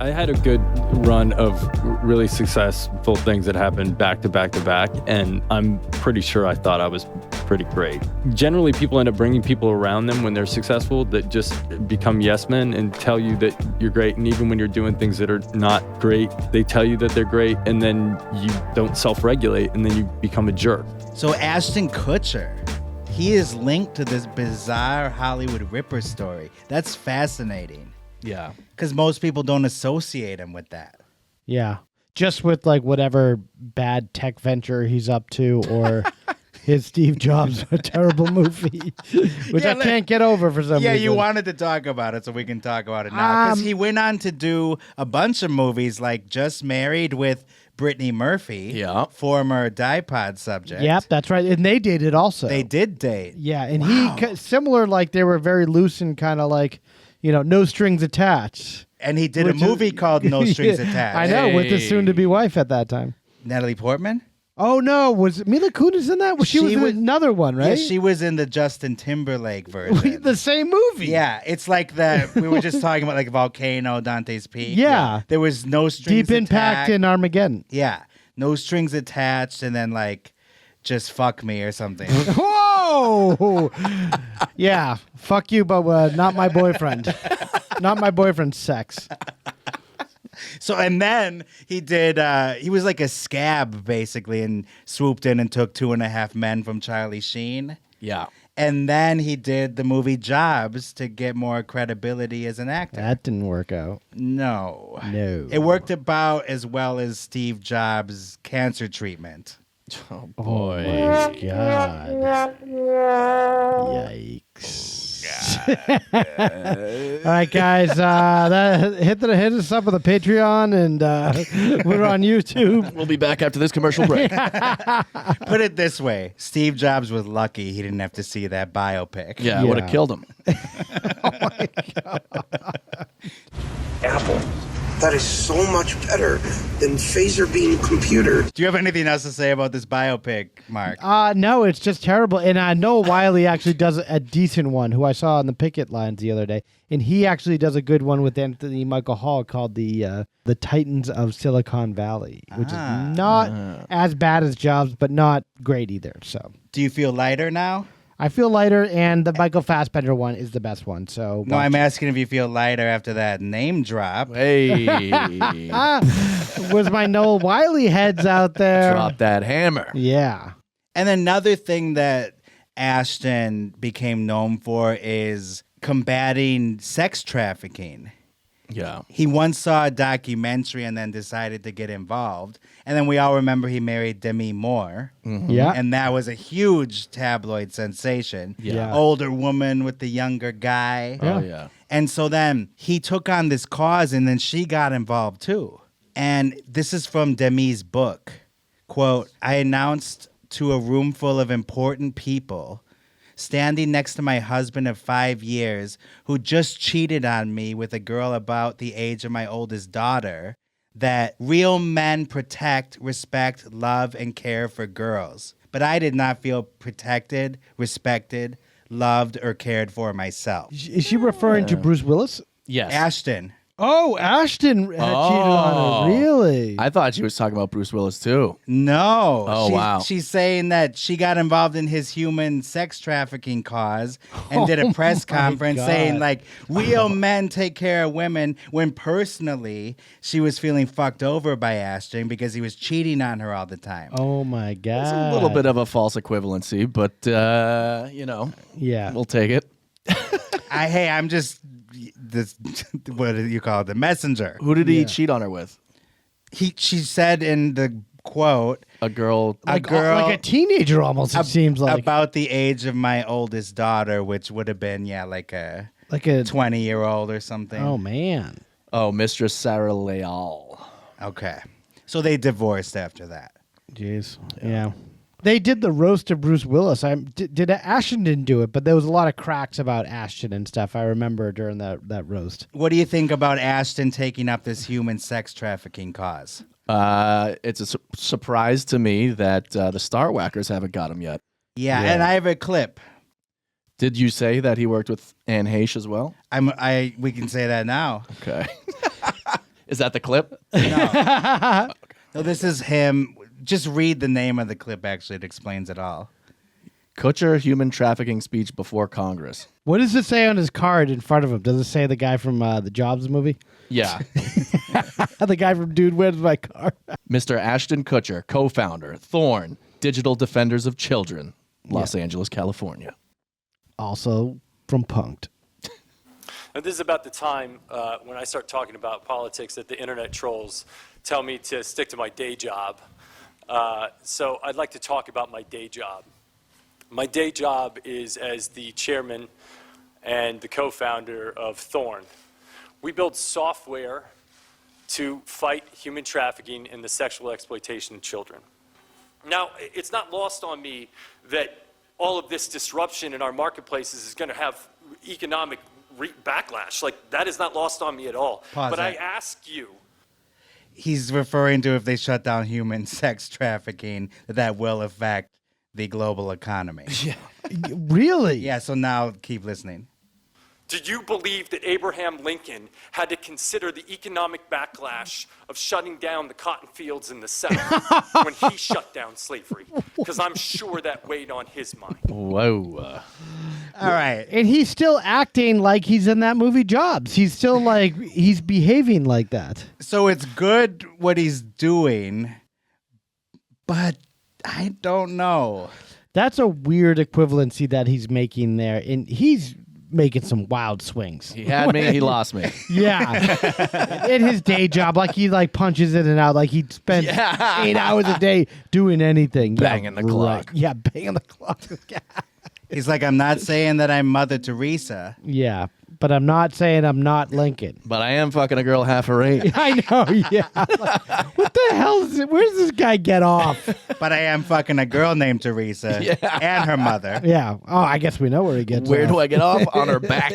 I had a good run of really successful things that happened back to back to back, and I'm pretty sure I thought I was pretty great. Generally, people end up bringing people around them when they're successful that just become yes men and tell you that you're great, and even when you're doing things that are not great, they tell you that they're great, and then you don't self-regulate, and then you become a jerk. So Ashton Kutcher, he is linked to this bizarre Hollywood Ripper story. That's fascinating. Yeah. Because most people don't associate him with that. Yeah. Just with like whatever bad tech venture he's up to, or his Steve Jobs a terrible movie, which I can't get over for some reason. Yeah, you wanted to talk about it, so we can talk about it now. Because he went on to do a bunch of movies like Just Married with Brittany Murphy, former Dipod subject. Yep, that's right. And they dated also. They did date. Yeah, and he, similar, like they were very loose and kind of like, no strings attached. And he did a movie called No Strings Attached. I know, with his soon-to-be wife at that time. Natalie Portman? Oh, no. Was Mila Kunis in that? She was in another one, right? Yeah, she was in the Justin Timberlake version. The same movie. Yeah, it's like that. We were just talking about like Volcano, Dante's Peak. Yeah. There was no strings Deep Impact and Armageddon. Yeah. No strings attached, and then like just fuck me or something. Whoa! Yeah, fuck you, but not my boyfriend. Not my boyfriend's sex. So, and then he did, he was like a scab, basically, and swooped in and took 2.5 Men from Charlie Sheen. Yeah. And then he did the movie Jobs to get more credibility as an actor. That didn't work out. No. No. It worked about as well as Steve Jobs' cancer treatment. Oh, boy. Oh, my God. Yikes. All right, guys, hit us up with a Patreon, and we're on YouTube. We'll be back after this commercial break. Put it this way. Steve Jobs was lucky he didn't have to see that biopic. Yeah, I would have killed him. Oh, my God. Apple. That is so much better than phaser beam computer. Do you have anything else to say about this biopic, Mark? No, it's just terrible. And I know Wiley actually does a decent one, who I saw on the picket lines the other day. And he actually does a good one with Anthony Michael Hall called the Titans of Silicon Valley, which is not as bad as Jobs, but not great either. So, do you feel lighter now? I feel lighter, and the Michael Fassbender one is the best one. So no, I'm asking if you feel lighter after that name drop. Hey. Was my Noel Wiley heads out there? Drop that hammer. Yeah. And another thing that Ashton became known for is combating sex trafficking. Yeah. He once saw a documentary and then decided to get involved. And then we all remember he married Demi Moore. Mm-hmm. Yeah. And that was a huge tabloid sensation. Yeah. Older woman with the younger guy. Oh, yeah. And so then he took on this cause, and then she got involved too. And this is from Demi's book. Quote, I announced to a room full of important people, standing next to my husband of 5 years, who just cheated on me with a girl about the age of my oldest daughter, that real men protect, respect, love, and care for girls. But I did not feel protected, respected, loved, or cared for myself. Is she referring to Bruce Willis? Yes. Ashton. Oh, Ashton had cheated on her. Really? I thought she was talking about Bruce Willis, too. No. Oh, wow. She's saying that she got involved in his human sex trafficking cause and did a press conference saying, like, real men take care of women, when personally she was feeling fucked over by Ashton because he was cheating on her all the time. Oh, my God. It's a little bit of a false equivalency, but, yeah, we'll take it. I'm just... This, what do you call it? The messenger. Who did he cheat on her with? She said in the quote, a girl, like a teenager almost. It seems like about the age of my oldest daughter, which would have been like a 20-year-old or something. Oh man. Oh, Mistress Sarah Leal. Okay, so they divorced after that. Jeez. Yeah. They did the roast of Bruce Willis. Ashton didn't do it, but there was a lot of cracks about Ashton and stuff. I remember during that roast. What do you think about Ashton taking up this human sex trafficking cause? It's a surprise to me that the Star Whackers haven't got him yet. Yeah, and I have a clip. Did you say that he worked with Anne Heche as well? We can say that now. Okay. Is that the clip? No, this is him. Just read the name of the clip, actually. It explains it all. Kutcher human trafficking speech before Congress. What does it say on his card in front of him? Does it say the guy from the Jobs movie? Yeah. The guy from Dude, Where's My Car? Mr. Ashton Kutcher, co-founder, Thorn, Digital Defenders of Children, Los Angeles, California. Also from Punk'd. And this is about the time when I start talking about politics that the internet trolls tell me to stick to my day job. So I'd like to talk about my day job. My day job is as the chairman and the co-founder of Thorn. We build software to fight human trafficking and the sexual exploitation of children. Now, it's not lost on me that all of this disruption in our marketplaces is going to have economic backlash. Like, that is not lost on me at all. But I ask you. He's referring to if they shut down human sex trafficking, that will affect the global economy. Yeah. Really? Yeah, so now keep listening. Do you believe that Abraham Lincoln had to consider the economic backlash of shutting down the cotton fields in the South when he shut down slavery? Because I'm sure that weighed on his mind. Whoa. All right. And he's still acting like he's in that movie Jobs. He's still like, he's behaving like that. So it's good what he's doing, but I don't know. That's a weird equivalency that he's making there. And he's making some wild swings. He had me, he lost me. Yeah. In his day job, like he like punches in and out, like he spends 8 hours a day doing anything. Banging the clock. Yeah, banging the clock. He's like, I'm not saying that I'm Mother Teresa. Yeah, but I'm not saying I'm not Lincoln. But I am fucking a girl half her age. I know, yeah. Like, what the hell is it? Where does this guy get off? But I am fucking a girl named Teresa and her mother. Yeah. Oh, I guess we know where he gets Where off. do I get off? On her back.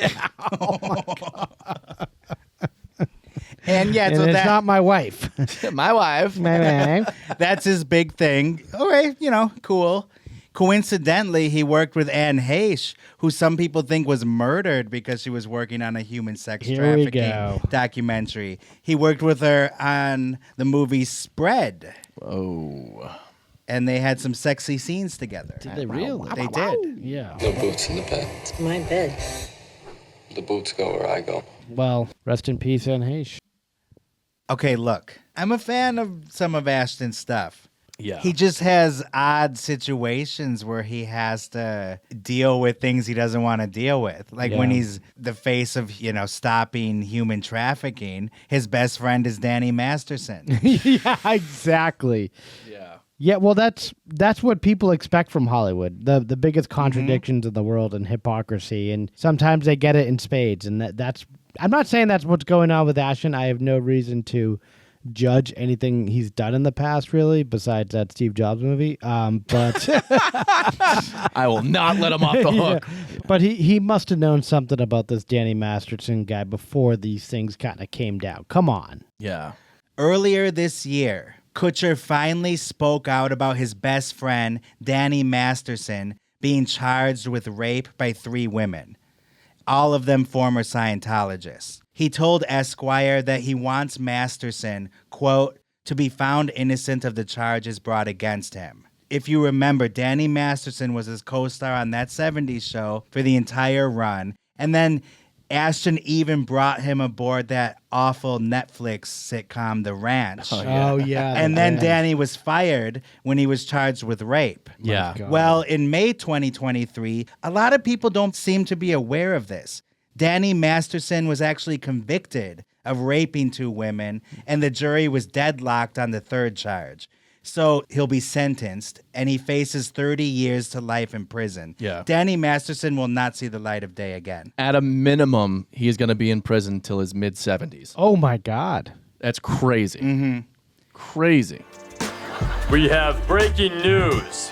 And yeah, And so it's that, not my wife. My wife. My wife. that's his big thing. All right, cool. Coincidentally, he worked with Anne Heche, who some people think was murdered because she was working on a human sex Here we trafficking go. documentary. He worked with her on the movie Spread, Oh. and they had some sexy scenes together. Did they really? They did. Yeah. No boots in the bed. It's my bed. The boots go where I go. Well, rest in peace, Anne Heche. Okay, look, I'm a fan of some of Ashton's stuff. Yeah. He just has odd situations where he has to deal with things he doesn't want to deal with. Like when Yeah. he's the face of, stopping human trafficking, his best friend is Danny Masterson. Yeah, exactly. Yeah. Yeah, well, that's what people expect from Hollywood. The biggest contradictions in the world and hypocrisy, and sometimes they get it in spades. And that's I'm not saying that's what's going on with Ashton. I have no reason to judge anything he's done in the past, really, besides that Steve Jobs movie. But I will not let him off the hook. Yeah. But he must have known something about this Danny Masterson guy before these things kind of came down. Come on. Yeah. Earlier this year, Kutcher finally spoke out about his best friend, Danny Masterson, being charged with rape by 3 women, all of them former Scientologists. He told Esquire that he wants Masterson, quote, to be found innocent of the charges brought against him. If you remember, Danny Masterson was his co-star on That 70s Show for the entire run, and then Ashton even brought him aboard that awful Netflix sitcom, The Ranch. Oh, yeah. And then Danny was fired when he was charged with rape. Yeah. God. Well, in May 2023, a lot of people don't seem to be aware of this. Danny Masterson was actually convicted of raping 2 women, and the jury was deadlocked on the 3rd charge. So he'll be sentenced, and he faces 30 years to life in prison. Yeah. Danny Masterson will not see the light of day again. At a minimum, he is going to be in prison till his mid-70s. Oh, my God. That's crazy. Mm-hmm. Crazy. We have breaking news.